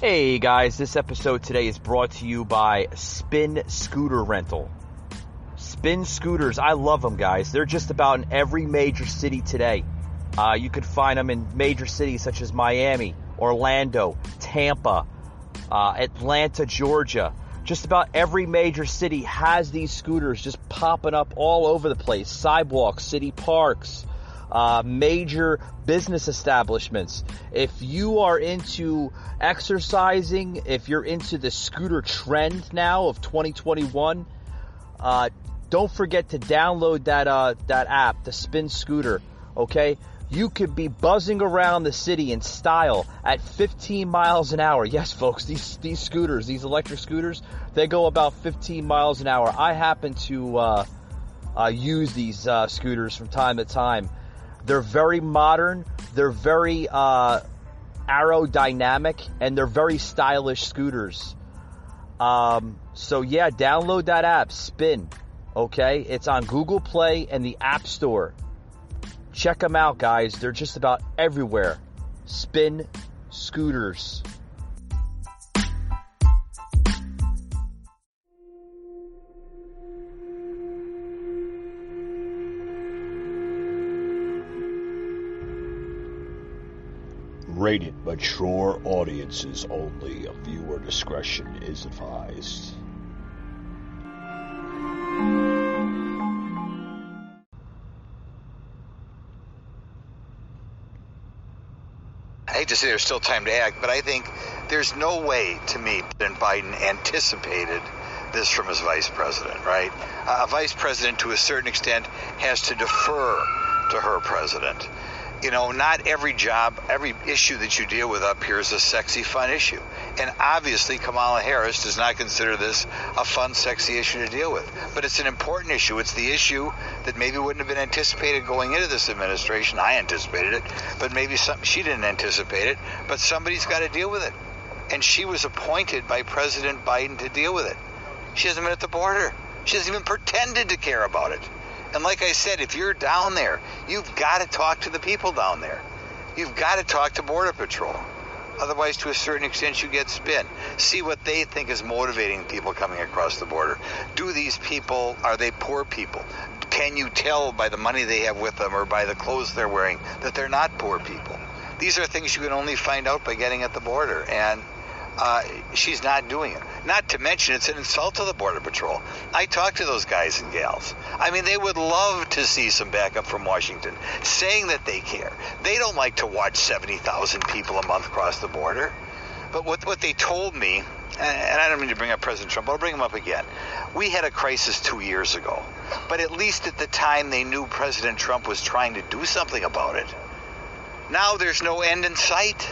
Hey guys, this episode today is brought to you by Spin Scooter Rental. Spin scooters, I love them, guys. They're just about in every major city today. You could find them in major cities such as Miami, Orlando, Tampa, Atlanta, Georgia. Just about every major city has these scooters just popping up all over the place. Sidewalks, city parks, major business establishments. If you are into exercising, if you're into the scooter trend now of 2021, don't forget to download that app, the Spin Scooter, okay? You could be buzzing around the city in style at 15 miles an hour. Yes, folks, these scooters, these electric scooters, they go about 15 miles an hour. I happen to use these scooters from time to time. They're very modern, they're very aerodynamic, and they're very stylish scooters. So yeah, download that app, Spin, okay? It's on Google Play and the App Store. Check them out, guys. They're just about everywhere. Spin scooters. Rated mature audiences only. Viewer discretion is advised. I hate to say there's still time to act, but I think there's no way, to me, President Biden anticipated this from his vice president, right? A vice president, to a certain extent, has to defer to her president. You know, not every job, every issue that you deal with up here is a sexy, fun issue. And obviously, Kamala Harris does not consider this a fun, sexy issue to deal with. But it's an important issue. It's the issue that maybe wouldn't have been anticipated going into this administration. I anticipated it, but maybe she didn't anticipate it. But somebody's got to deal with it. And she was appointed by President Biden to deal with it. She hasn't been at the border. She hasn't even pretended to care about it. And like I said, if you're down there, you've got to talk to the people down there. You've got to talk to Border Patrol. Otherwise, to a certain extent, you get spin. See what they think is motivating people coming across the border. Do these people, are they poor people? Can you tell by the money they have with them or by the clothes they're wearing that they're not poor people? These are things you can only find out by getting at the border. And she's not doing it. Not to mention, it's an insult to the Border Patrol. I talked to those guys and gals. I mean, they would love to see some backup from Washington, saying that they care. They don't like to watch 70,000 people a month cross the border. But what they told me, and I don't mean to bring up President Trump, but I'll bring him up again. We had a crisis 2 years ago. But at least at the time, they knew President Trump was trying to do something about it. Now there's no end in sight.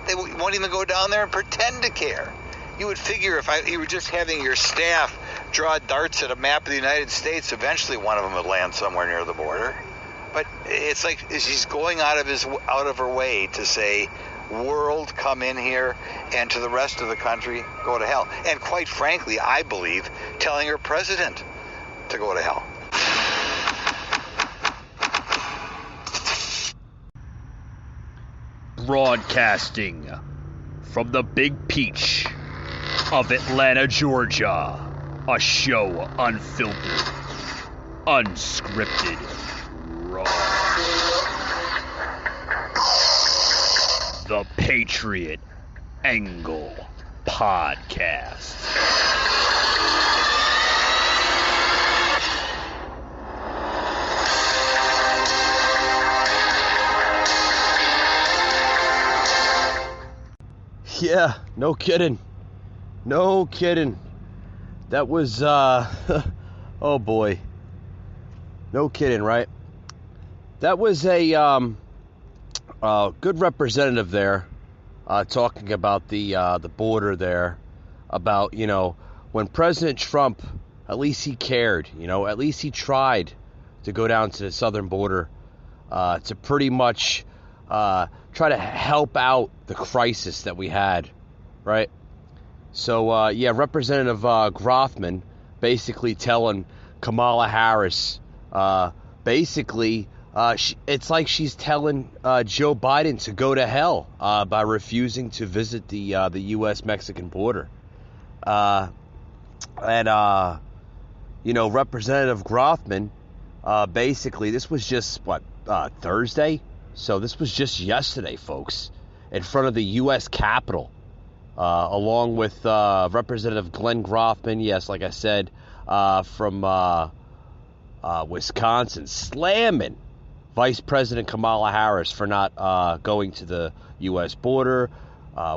They won't even go down there and pretend to care. You would figure if you were just having your staff draw darts at a map of the United States, eventually one of them would land somewhere near the border. But it's like she's going out of her way to say, world, come in here, and to the rest of the country, go to hell. And quite frankly, I believe, telling her president to go to hell. Broadcasting from the Big Peach of Atlanta, Georgia. A show unfiltered, unscripted, raw. The Patriot Angle Podcast. Yeah, no kidding. No kidding. That was, oh boy. No kidding, right? That was a good representative there, talking about the border there, about, you know, when President Trump, at least he cared, you know, at least he tried to go down to the southern border to pretty much try to help out the crisis that we had, right? So, yeah, Representative Grothman basically telling Kamala Harris, basically, It's like she's telling Joe Biden to go to hell by refusing to visit the U.S.-Mexican border. Representative Grothman, basically, this was just, Thursday? So this was just yesterday, folks, in front of the U.S. Capitol, along with Representative Glenn Grothman, yes, like I said, from Wisconsin, slamming Vice President Kamala Harris for not going to the U.S. border,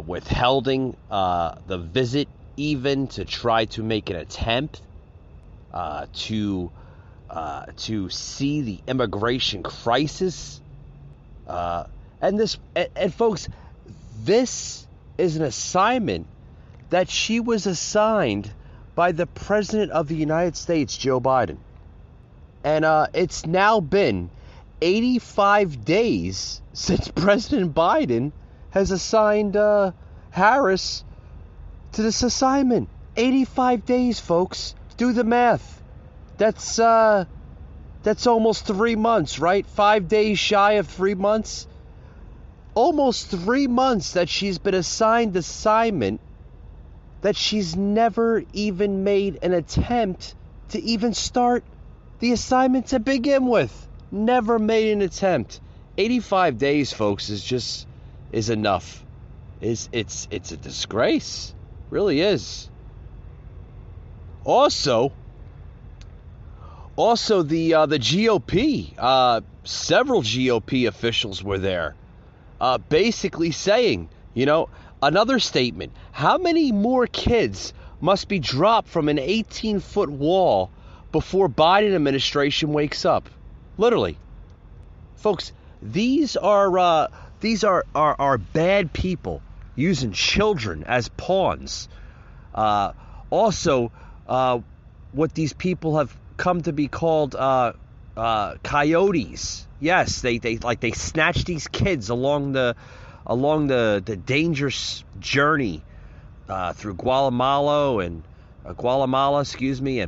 withholding the visit even to try to make an attempt to see the immigration crisis. And folks, this is an assignment that she was assigned by the President of the United States, Joe Biden. And it's now been 85 days since President Biden has assigned Harris to this assignment. 85 days, folks. Do the math. That's almost 3 months, right? 5 days shy of 3 months. Almost 3 months that she's been assigned assignment that she's never even made an attempt to even start the assignment to begin with. Never made an attempt. 85 days, folks, is enough. It's a disgrace. Really is. Also the GOP, several GOP officials were there, basically saying, another statement. How many more kids must be dropped from an 18-foot wall before Biden administration wakes up? Literally. Folks, these are bad people using children as pawns. Also, what these people have come to be called coyotes. Yes, they snatch these kids along the dangerous journey through Guatemala, and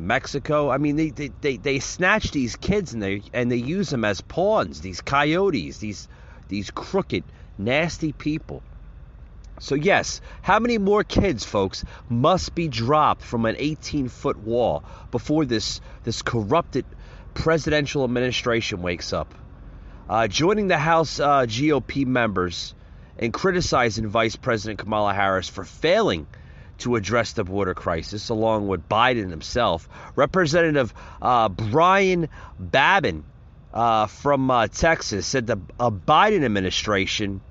Mexico. I mean, they snatch these kids and they use them as pawns. These coyotes, these crooked, nasty people. So yes, how many more kids, folks, must be dropped from an 18-foot wall before this corrupted presidential administration wakes up? Joining the House GOP members in criticizing Vice President Kamala Harris for failing to address the border crisis, along with Biden himself, Representative Brian Babin from Texas said the Biden administration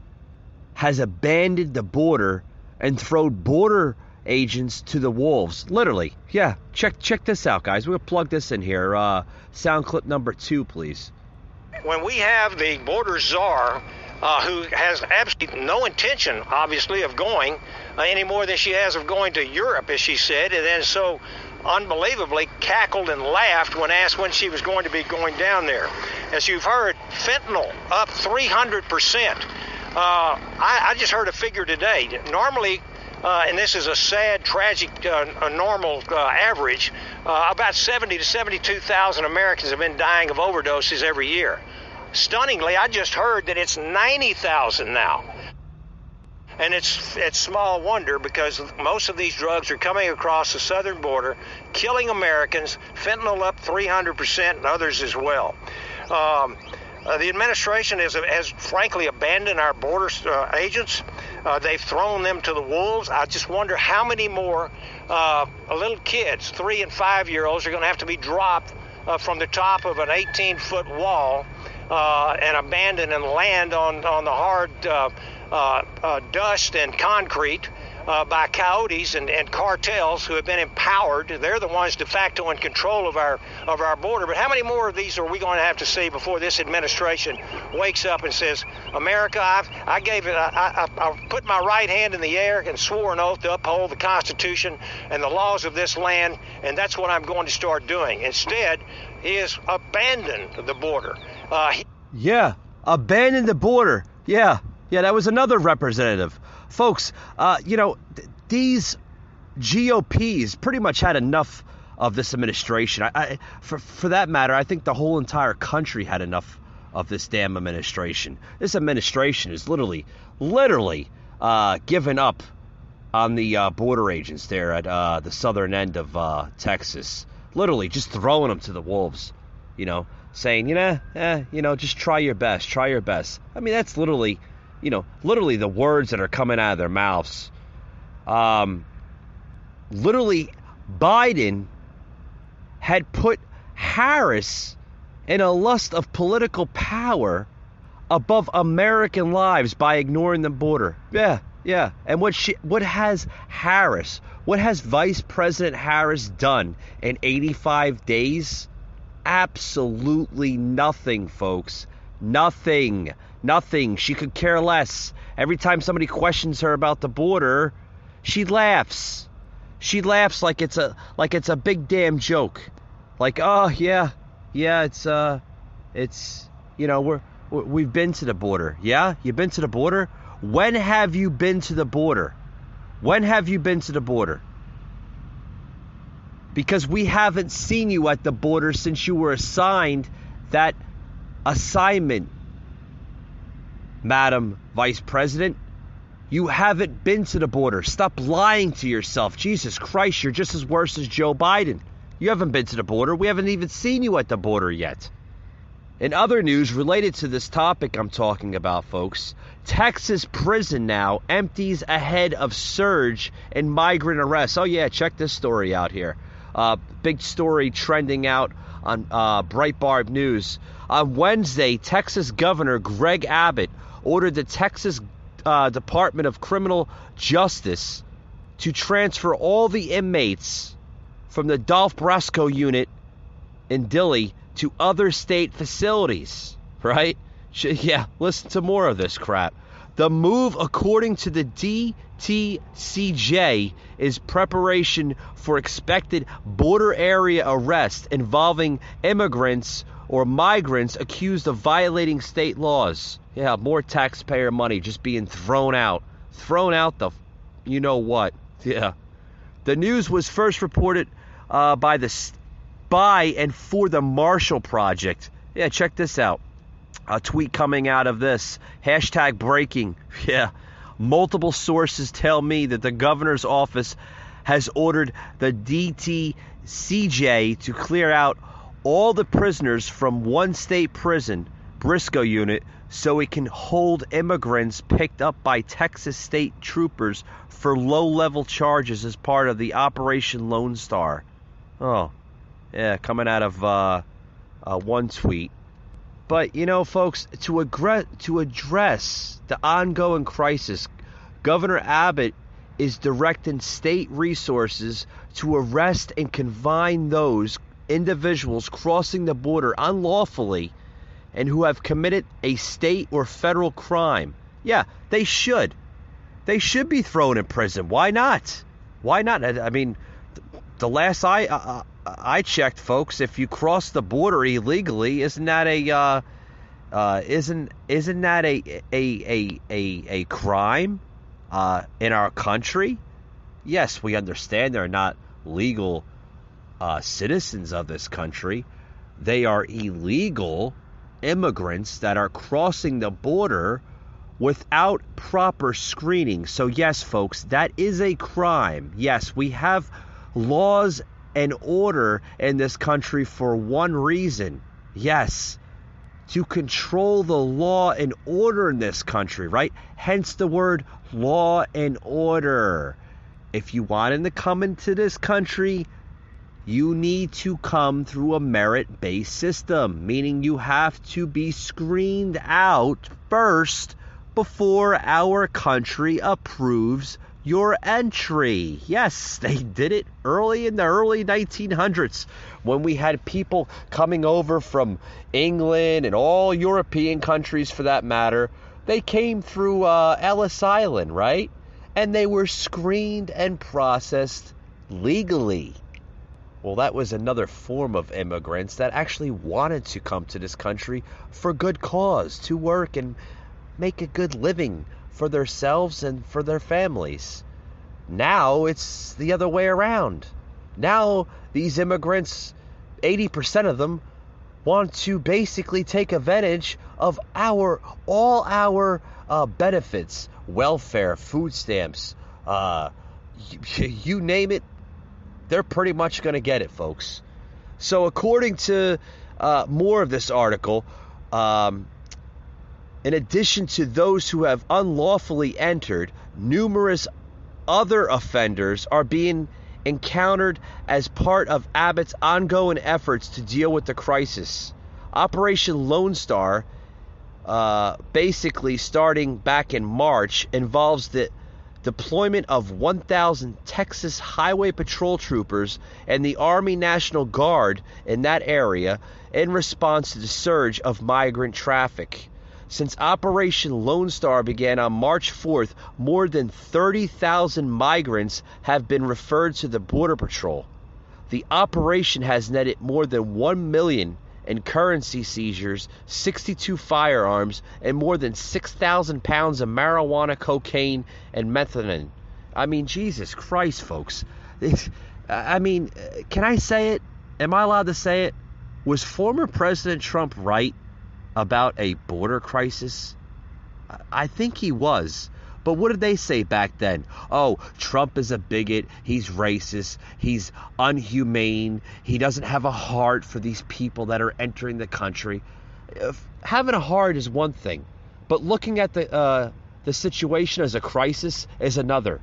has abandoned the border and thrown border agents to the wolves. Literally. Yeah, check this out, guys. We're going to plug this in here. Sound clip number 2, please. When we have the border czar, who has absolutely no intention, obviously, of going any more than she has of going to Europe, as she said, and then so unbelievably cackled and laughed when asked when she was going to be going down there. As you've heard, fentanyl up 300%. I just heard a figure today. Normally, and this is a sad, tragic, normal average, about 70 to 72,000 Americans have been dying of overdoses every year. Stunningly, I just heard that it's 90,000 now. And it's small wonder, because most of these drugs are coming across the southern border, killing Americans, fentanyl up 300% and others as well. The administration has frankly abandoned our border agents. They've thrown them to the wolves. I just wonder how many more little kids, 3 and 5-year-olds, are going to have to be dropped from the top of an 18-foot wall and abandoned and land on the hard dust and concrete by coyotes and cartels who have been empowered. They're the ones de facto in control of our border. But how many more of these are we going to have to see before this administration wakes up and says, America, I put my right hand in the air and swore an oath to uphold the Constitution and the laws of this land, and that's what I'm going to start doing. Instead, he has abandoned the border. Abandoned the border. Yeah, that was another representative. Folks, these GOPs pretty much had enough of this administration. For that matter, I think the whole entire country had enough of this damn administration. This administration is literally giving up on the border agents there at the southern end of Texas. Literally just throwing them to the wolves, saying, just try your best, try your best. I mean, that's literally the words that are coming out of their mouths. Literally, Biden had put Harris in a lust of political power above American lives by ignoring the border. Yeah. And what has Vice President Harris done in 85 days? Absolutely nothing, folks. Nothing. She could care less. Every time somebody questions her about the border, she laughs. She laughs like it's a big damn joke. Like, oh yeah, we've been to the border. Yeah, you've been to the border? When have you been to the border? When have you been to the border? Because we haven't seen you at the border since you were assigned that assignment, Madam Vice President. You haven't been to the border. Stop lying to yourself. Jesus Christ, you're just as worse as Joe Biden. You haven't been to the border. We haven't even seen you at the border yet. In other news related to this topic I'm talking about, folks, Texas prison now empties ahead of surge in migrant arrests. Oh yeah, check this story out here. Big story trending out on Breitbart News. On Wednesday, Texas Governor Greg Abbott ordered the Texas Department of Criminal Justice to transfer all the inmates from the Dolph Brasco unit in Dilley to other state facilities, right? Yeah, listen to more of this crap. The move, according to the DTCJ, is preparation for expected border area arrest involving immigrants or migrants accused of violating state laws. Yeah, more taxpayer money just being thrown out. Thrown out the you know what. Yeah. The news was first reported by and for the Marshall Project. Yeah, check this out. A tweet coming out of this. Hashtag breaking. Yeah. Multiple sources tell me that the governor's office has ordered the DTCJ to clear out all the prisoners from one state prison, Briscoe unit, so it can hold immigrants picked up by Texas state troopers for low-level charges as part of the Operation Lone Star. Oh, yeah, coming out of one tweet. But, folks, to address the ongoing crisis, Governor Abbott is directing state resources to arrest and confine those individuals crossing the border unlawfully and who have committed a state or federal crime. Yeah, they should. They should be thrown in prison. Why not? Why not? I mean, the last I checked, folks, if you cross the border illegally, isn't that a crime in our country? Yes, we understand they're not legal citizens of this country. They are illegal immigrants that are crossing the border without proper screening. So yes, folks, that is a crime. Yes, we have laws and order in this country for one reason. Yes, to control the law and order in this country, right? Hence the word law and order. If you want to come into this country, you need to come through a merit-based system, meaning you have to be screened out first before our country approves your entry. Yes, they did it in the early 1900s when we had people coming over from England and all European countries for that matter. They came through Ellis Island, right? And they were screened and processed legally. Well, that was another form of immigrants that actually wanted to come to this country for good cause, to work and make a good living for themselves and for their families. Now it's the other way around. Now these immigrants, 80% of them, want to basically take advantage of all our benefits, welfare, food stamps, you name it, they're pretty much going to get it, folks. So according to more of this article, in addition to those who have unlawfully entered, numerous other offenders are being encountered as part of Abbott's ongoing efforts to deal with the crisis. Operation Lone Star, basically starting back in March, involves the deployment of 1,000 Texas Highway Patrol troopers and the Army National Guard in that area in response to the surge of migrant traffic. Since Operation Lone Star began on March 4th, more than 30,000 migrants have been referred to the Border Patrol. The operation has netted more than $1 million in currency seizures, 62 firearms, and more than 6,000 pounds of marijuana, cocaine, and methadone. I mean, Jesus Christ, folks. Can I say it? Am I allowed to say it? Was former President Trump right about a border crisis? I think he was. But what did they say back then? Oh, Trump is a bigot. He's racist. He's unhumane. He doesn't have a heart for these people that are entering the country. Having a heart is one thing, but looking at the situation as a crisis is another.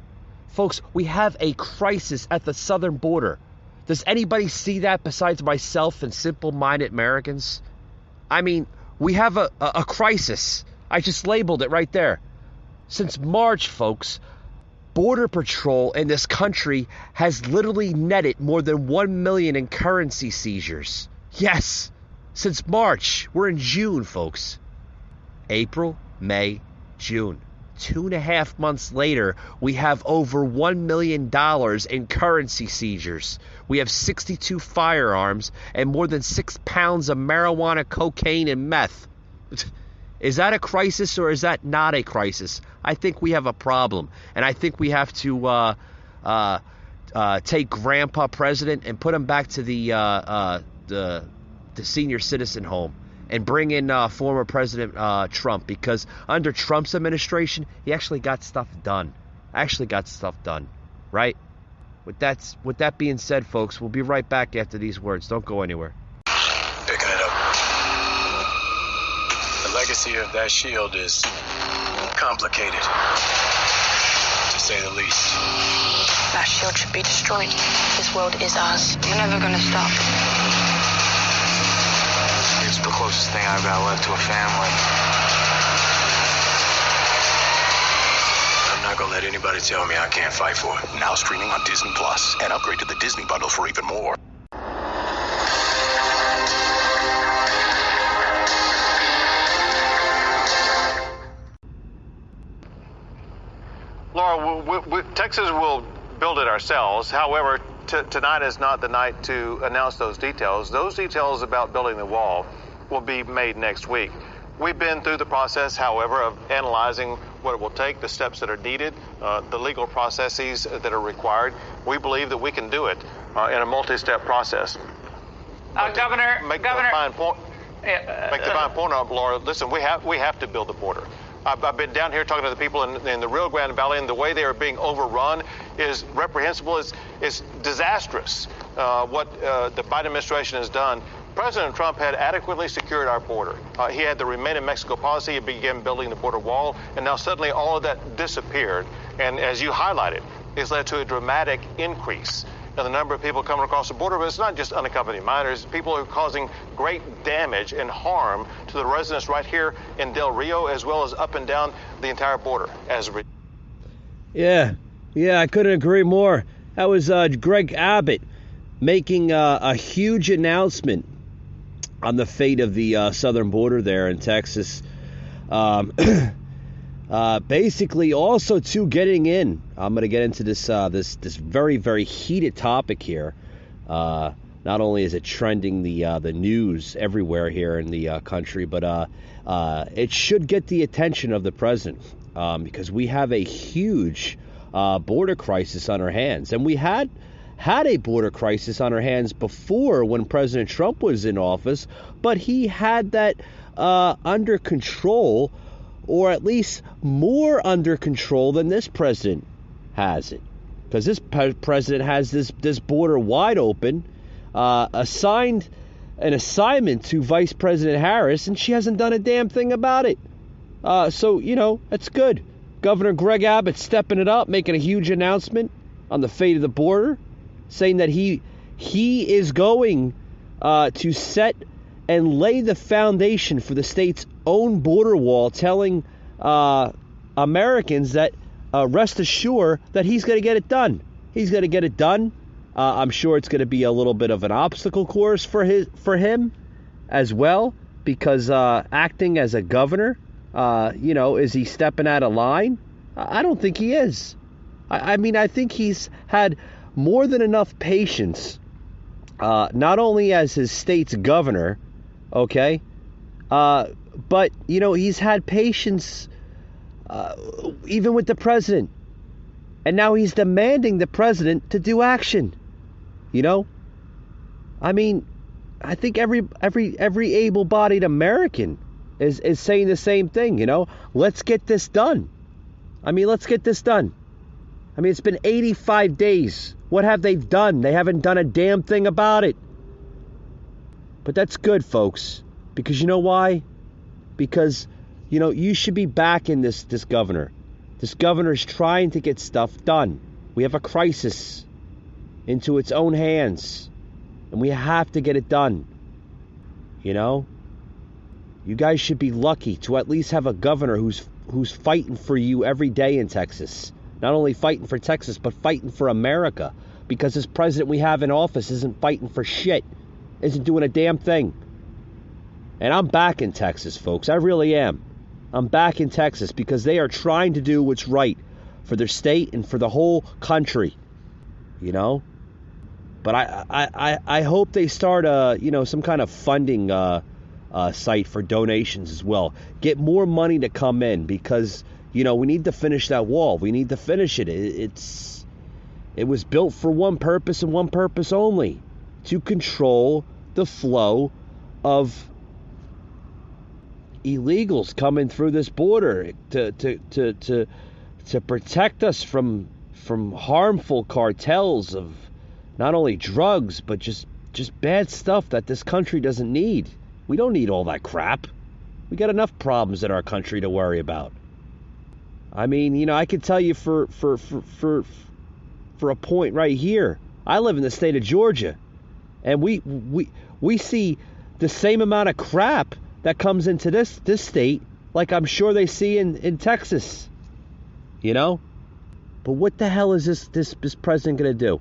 Folks, we have a crisis at the southern border. Does anybody see that besides myself and simple-minded Americans? I mean, we have a crisis. I just labeled it right there. Since March, folks, Border Patrol in this country has literally netted more than $1 million in currency seizures. Yes, since March. We're in June, folks. April, May, June. 2.5 months later, we have over $1 million in currency seizures. We have 62 firearms and more than 6 pounds of marijuana, cocaine, and meth. Is that a crisis or is that not a crisis? I think we have a problem, and I think we have to take Grandpa President and put him back to the senior citizen home and bring in former President Trump, because under Trump's administration, he actually got stuff done. Right? With that being said, folks, we'll be right back after these words. Don't go anywhere. Picking it up. The legacy of that shield is complicated, to say the least. That shield should be destroyed. This world is ours. We're never gonna stop. It's the closest thing I've got left to a family. I'm not gonna let anybody tell me I can't fight for it. Now streaming on Disney Plus, and upgrade to the Disney bundle for even more. Laura, Texas will build it ourselves. However, tonight is not the night to announce those details. Those details about building the wall will be made next week. We've been through the process, however, of analyzing what it will take, the steps that are needed, the legal processes that are required. We believe that we can do it in a multi-step process. Governor, Make the fine point up, Laura. Listen, we have to build the border. I've been down here talking to the people in the Rio Grande Valley, and the way they are being overrun is reprehensible. It's disastrous what the Biden administration has done. President Trump had adequately secured our border. He had the Remain in Mexico policy. He began building the border wall, and now suddenly all of that disappeared. And as you highlighted, it's led to a dramatic increase in the number of people coming across the border. But it's not just unaccompanied minors. People are causing great damage and harm to the residents right here in Del Rio, as well as up and down the entire border. Yeah, I couldn't agree more. That was Gov Abbott making a huge announcement on the fate of the southern border there in Texas. Basically, also too, getting in. I'm going to get into this very, very heated topic here. Not only is it trending the news everywhere here in the country, but it should get the attention of the president, because we have a huge border crisis on our hands, and we had had a border crisis on her hands before when President Trump was in office, but he had that under control, or at least more under control than this president has it. Because this president has this border wide open, assigned an assignment to Vice President Harris, and she hasn't done a damn thing about it. So, that's good. Governor Greg Abbott stepping it up, making a huge announcement on the fate of the border, saying that he is going to set and lay the foundation for the state's own border wall, telling Americans that rest assured that he's going to get it done. He's going to get it done. I'm sure it's going to be a little bit of an obstacle course for him as well, because acting as a governor, is he stepping out of line? I don't think he is. I mean, I think he's had more than enough patience, not only as his state's governor, okay, but, he's had patience even with the president. And now he's demanding the president to do action. I mean, I think every able-bodied American is saying the same thing, Let's get this done. Let's get this done. It's been 85 days. What have they done? They haven't done a damn thing about it. But that's good, folks. Because you know why? Because, you should be backing this governor. This governor's trying to get stuff done. We have a crisis into its own hands. And we have to get it done. You guys should be lucky to at least have a governor who's fighting for you every day in Texas. Not only fighting for Texas, but fighting for America. Because this president we have in office isn't fighting for shit. Isn't doing a damn thing. And I'm back in Texas, folks. I really am. I'm back in Texas because they are trying to do what's right for their state and for the whole country. But I hope they start some kind of funding site for donations as well. Get more money to come in because we need to finish that wall. We need to finish it. It was built for one purpose and one purpose only: to control the flow of illegals coming through this border, to protect us from harmful cartels of not only drugs but just bad stuff that this country doesn't need. We don't need all that crap. We got enough problems in our country to worry about. I could tell you for a point right here. I live in the state of Georgia, and we see the same amount of crap that comes into this state, like I'm sure they see in Texas. But what the hell is this president going to do?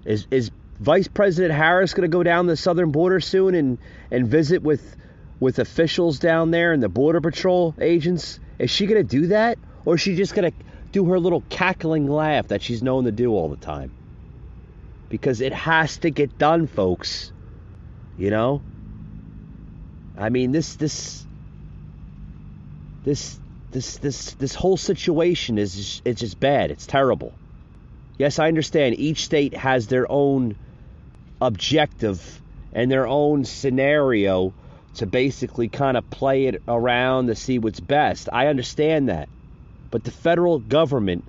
Is Vice President Harris going to go down the southern border soon and visit with officials down there and the Border Patrol agents? Is she going to do that? Or is she just going to do her little cackling laugh that she's known to do all the time? Because it has to get done, folks. This whole situation is just bad. It's terrible. Yes, I understand each state has their own objective and their own scenario to basically kind of play it around to see what's best. I understand that. But the federal government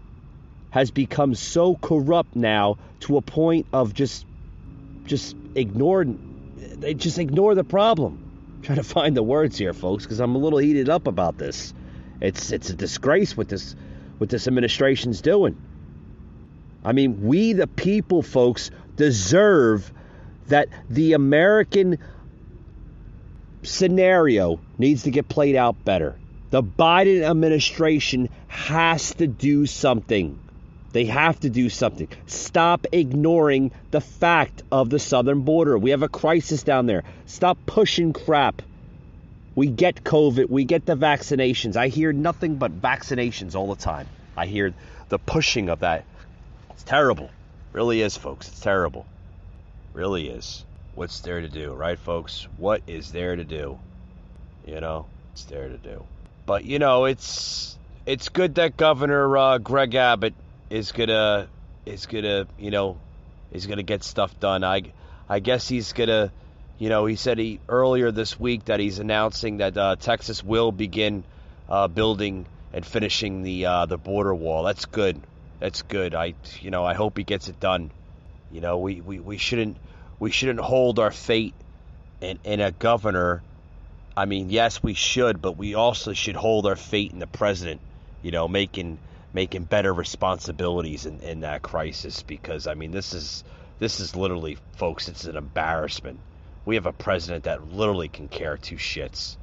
has become so corrupt now to a point of just ignore the problem. I'm trying to find the words here, folks, because I'm a little heated up about this. It's a disgrace what this administration's doing. We the people, folks, deserve that the American scenario needs to get played out better. The Biden administration has to do something. They have to do something. Stop ignoring the fact of the southern border. We have a crisis down there. Stop pushing crap. We get COVID. We get the vaccinations. I hear nothing but vaccinations all the time. I hear the pushing of that. It's terrible. Really is, folks. It's terrible. Really is. What's there to do, right, folks? What is there to do? It's there to do. But, it's good that Governor Greg Abbott is gonna He's gonna get stuff done. I guess he's gonna, he said earlier this week that he's announcing that Texas will begin building and finishing the border wall. That's good. That's good. I hope he gets it done. We shouldn't hold our fate in a governor. I mean, yes, we should, but we also should hold our fate in the president. Making better responsibilities in that crisis, because I mean, this is literally, folks, it's an embarrassment. We have a president that literally can care two shits,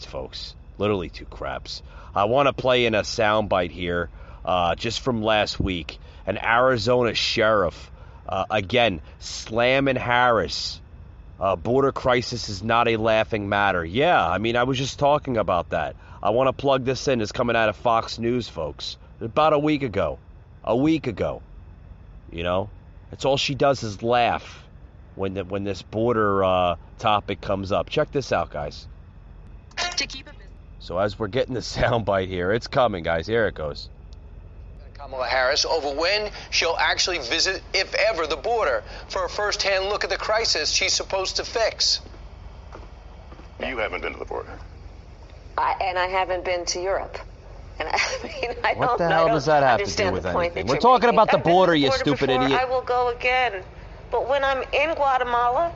folks, literally two craps. I want to play in a soundbite here, just from last week. An Arizona sheriff, again, slamming Harris. Border crisis is not a laughing matter. Yeah, I mean, I was just talking about that. I want to plug this in. It's coming out of Fox News, folks. About a week ago. It's all she does is laugh when this border topic comes up. Check this out, guys. So as we're getting the soundbite here, it's coming, guys. Here it goes. Kamala Harris over when she'll actually visit, if ever, the border for a first-hand look at the crisis she's supposed to fix. You haven't been to the border. And I haven't been to Europe. And I what the hell does that have to do with anything? We're talking about the border, you stupid idiot. I will go again. But when I'm in Guatemala,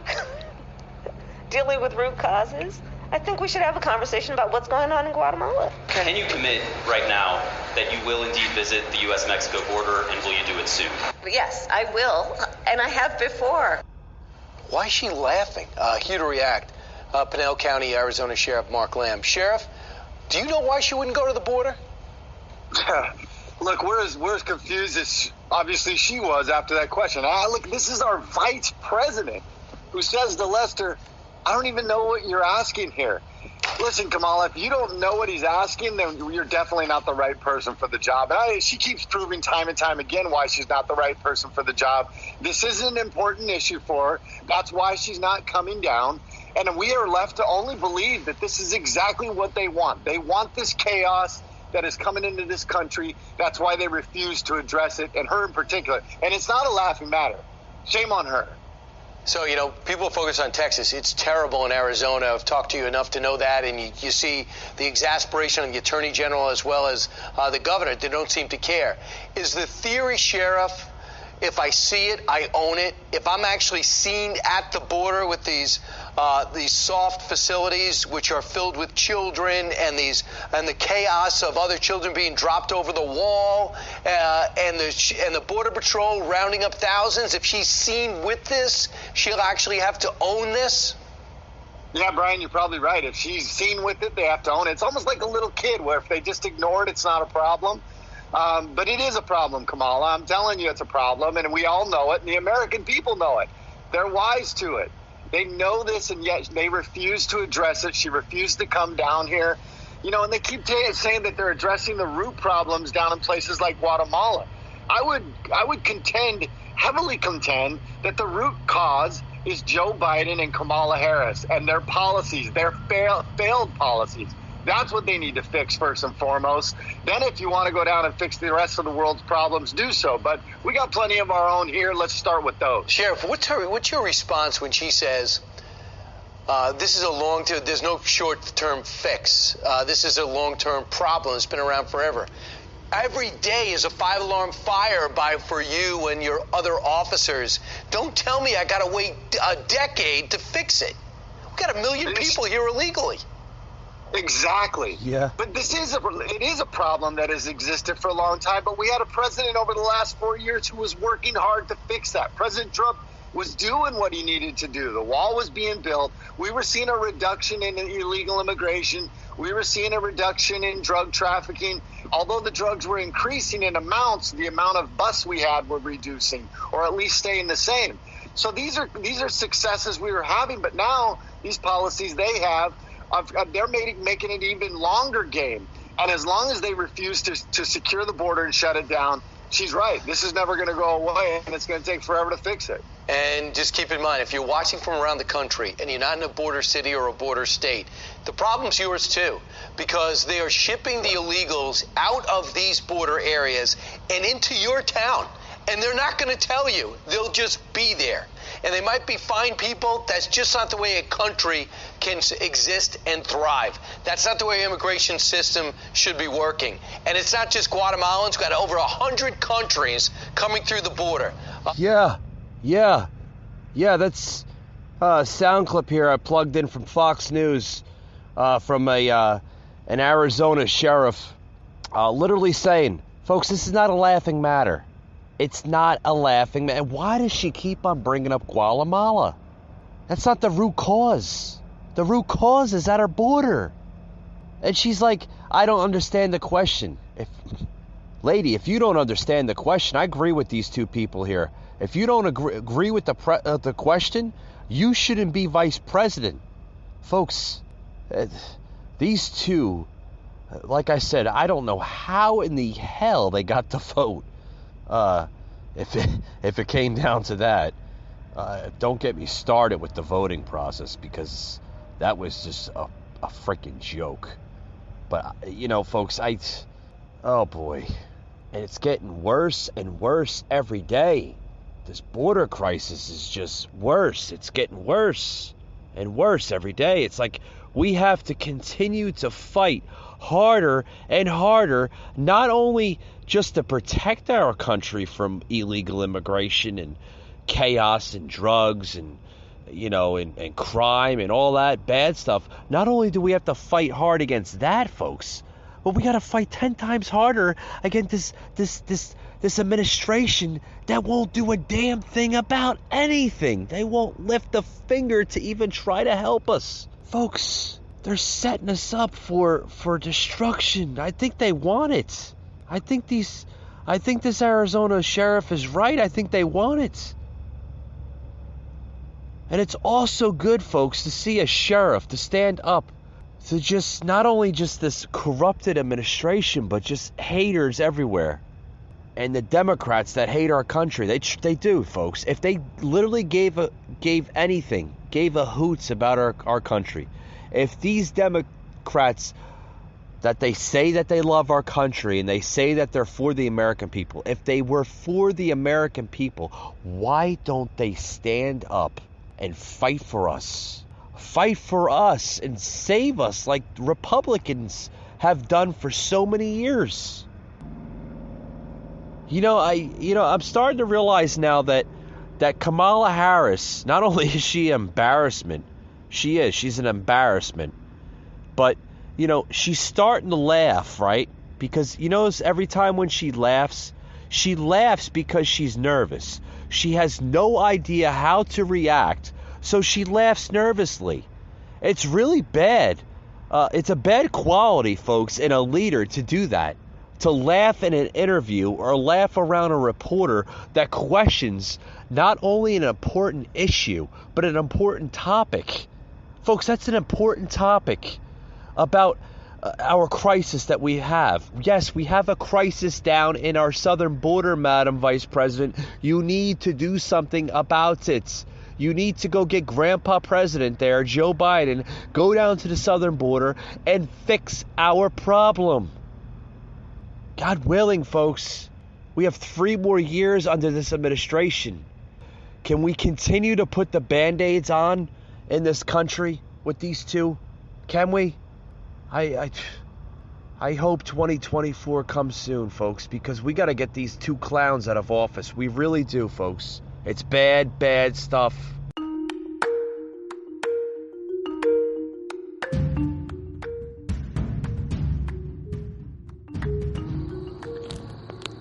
dealing with root causes, I think we should have a conversation about what's going on in Guatemala. Can you commit right now that you will indeed visit the U.S.-Mexico border, and will you do it soon? Yes, I will, and I have before. Why is she laughing? Here to react, Pinal County, Arizona Sheriff Mark Lamb. Sheriff, do you know why she wouldn't go to the border? Look, we're as confused as obviously she was after that question. Look, this is our vice president who says to Lester, I don't even know what you're asking here. Listen, Kamala, if you don't know what he's asking, then you're definitely not the right person for the job. And she keeps proving time and time again why she's not the right person for the job. This is an important issue for her. That's why she's not coming down. And we are left to only believe that this is exactly what they want. They want this chaos that is coming into this country. That's why they refuse to address it, and her in particular. And it's not a laughing matter. Shame on her. So, people focus on Texas. It's terrible in Arizona. I've talked to you enough to know that, and you see the exasperation of the Attorney General as well as the governor. They don't seem to care. Is the theory, Sheriff, if I see it, I own it? If I'm actually seen at the border with these soft facilities which are filled with children and the chaos of other children being dropped over the wall and the Border Patrol rounding up thousands, if she's seen with this, she'll actually have to own this? Yeah, Brian, you're probably right. If she's seen with it, they have to own it. It's almost like a little kid where if they just ignore it, it's not a problem. But it is a problem, Kamala. I'm telling you it's a problem, and we all know it, and the American people know it. They're wise to it. They know this, and yet they refuse to address it. She refused to come down here. And they keep saying that they're addressing the root problems down in places like Guatemala. I would heavily contend, that the root cause is Joe Biden and Kamala Harris and their policies, their failed policies. That's what they need to fix first and foremost. Then if you want to go down and fix the rest of the world's problems, do so. But we got plenty of our own here. Let's start with those. Sheriff, what's your response when she says, this is a long-term, there's no short-term fix. This is a long-term problem. It's been around forever. Every day is a 5-alarm fire for you and your other officers. Don't tell me I got to wait a decade to fix it. We've got 1 million people here illegally. Exactly. Yeah. But it is a problem that has existed for a long time, but we had a president over the last 4 years who was working hard to fix that. President Trump was doing what he needed to do. The wall was being built. We were seeing a reduction in illegal immigration. We were seeing a reduction in drug trafficking. Although the drugs were increasing in amounts, the amount of busts we had were reducing, or at least staying the same. So these are successes we were having, but now these policies they have, they're making it even longer game. And as long as they refuse to secure the border and shut it down, she's right. This is never going to go away, and it's going to take forever to fix it. And just keep in mind, if you're watching from around the country and you're not in a border city or a border state, the problem's yours too, because they are shipping the illegals out of these border areas and into your town. And they're not going to tell you. They'll just be there. And they might be fine people. That's just not the way a country can exist and thrive. That's not the way immigration system should be working. And it's not just Guatemalans. We've got over 100 countries coming through the border. Yeah, that's a sound clip here I plugged in from Fox News from an Arizona sheriff literally saying, folks, this is not a laughing matter. It's not a laughing matter. And why does she keep on bringing up Guatemala? That's not the root cause. The root cause is at our border. And she's like, I don't understand the question. Lady, if you don't understand the question, I agree with these two people here. If you don't agree with the question, you shouldn't be vice president. Folks, these two, like I said, I don't know how in the hell they got the vote. If it came down to that, don't get me started with the voting process, because that was just a freaking joke. But, folks, oh boy. And it's getting worse and worse every day. This border crisis is just worse. It's getting worse and worse every day. It's like we have to continue to fight harder and harder, not only just to protect our country from illegal immigration and chaos and drugs and and crime and all that bad stuff. Not only do we have to fight hard against that, folks, but we got to fight 10 times harder against this administration that won't do a damn thing about anything. They won't lift a finger to even try to help us. Folks, they're setting us up for destruction. I think they want it. I think this Arizona sheriff is right. I think they want it. And it's also good, folks, to see a sheriff to stand up to just not only just this corrupted administration, but just haters everywhere. And the Democrats that hate our country, they do, folks. If they literally gave a hoots about our country, if these Democrats that they say that they love our country and they say that they're for the American people, if they were for the American people, why don't they stand up and fight for us? Fight for us and save us like Republicans have done for so many years. I'm starting to realize now that Kamala Harris, not only is she an embarrassment, she's an embarrassment, but she's starting to laugh, right? Because every time when she laughs because she's nervous. She has no idea how to react, so she laughs nervously. It's really bad. It's a bad quality, folks, in a leader to do that. To laugh in an interview or laugh around a reporter that questions not only an important issue, but an important topic. Folks, that's an important topic about our crisis that we have. Yes, we have a crisis down in our southern border, Madam Vice President. You need to do something about it. You need to go get Grandpa President there, Joe Biden, go down to the southern border and fix our problem. God willing, folks, we have 3 more years under this administration. Can we continue to put the Band-Aids on in this country with these two? Can we? I hope 2024 comes soon, folks, because we got to get these two clowns out of office. We really do, folks. It's bad, bad stuff.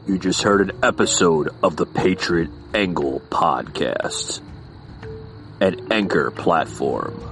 You just heard an episode of the Patriot Angle podcast, an Anchor platform.